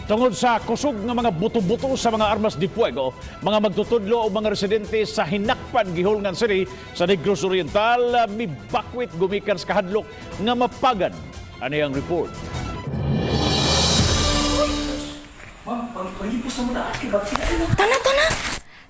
Tungod sa kusog ng mga buto-buto sa mga armas di fuego, mga magtutudlo o mga residente sa Hinakpan, Guihulngan City sa Negros Oriental mibakwit gumikan sa kahadlok nga mapagan. Ano yung report? Tana!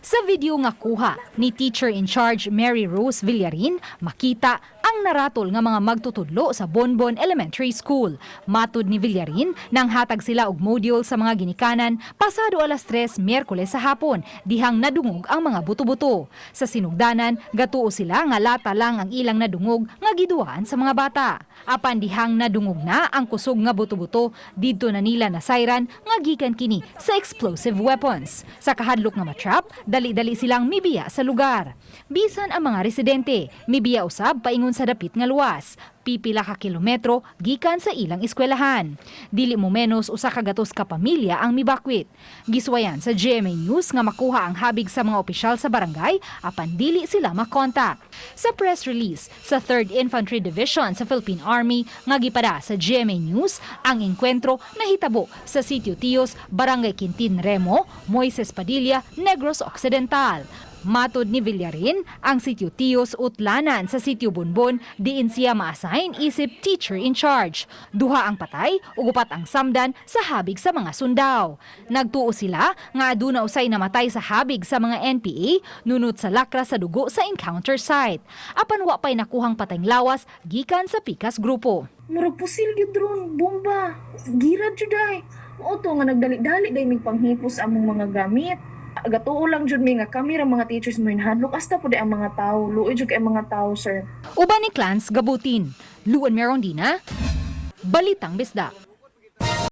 Sa video nga kuha ni Teacher in Charge Mary Rose Villarin, makita ang naratol nga mga magtutudlo sa Bonbon Elementary School. Matud ni Villarin, nang hatag sila og module sa mga ginikanan pasado alas 3 Miyerkules sa hapon, dihang nadungog ang mga buto-buto. Sa sinugdanan, gatuo sila nga lata lang ang ilang nadungog nga giduhaan sa mga bata. Apan dihang nadungog na ang kusog nga buto-buto, didto na nila nasayran nga gikan kini sa explosive weapons. Sa kahadlok nga matrap, dali-dali silang mibiya sa lugar. Bisan ang mga residente, mibiya usab paingon sa dapit nga luwas. Pipila ka kilometro gikan sa ilang eskwelahan. Dili mo menos usa ka gatos ka pamilya ang mibakwit. Giswayan sa GMA News nga makuha ang habig sa mga opisyal sa barangay apan dili sila makontak. Sa press release sa 3rd Infantry Division sa Philippine Army nga gipada sa GMA News, ang Engkwentro nahitabo sa Sitio Tios, Barangay Quintin Remo, Moises Padilla, Negros Oriental. Matod ni Villarin, ang Sitio Tios utlanan sa Sitio Bonbon diin siya ma-assign isip teacher in charge. Duha ang patay ug upat ang samdan sa habig sa mga sundaw. Nagtuo sila nga aduna usay namatay sa habig sa mga NPA nunot sa lakra sa dugo sa encounter site. Apan wa pay nakuhang patayng lawas gikan sa pikas grupo. Murag pusil gyud ron, bomba. Girad jud ay. Mao to nga nagdali-dali day mig panghipos among mga gamit. Gatuo lang jud mi nga kami ra mga teachers mo hinadlok hasta pud ang mga tawo. Luoy jud kay mga tawo, sir. Uban ni Clans Gabutin, Luan Merondina, Balitang Bisdak.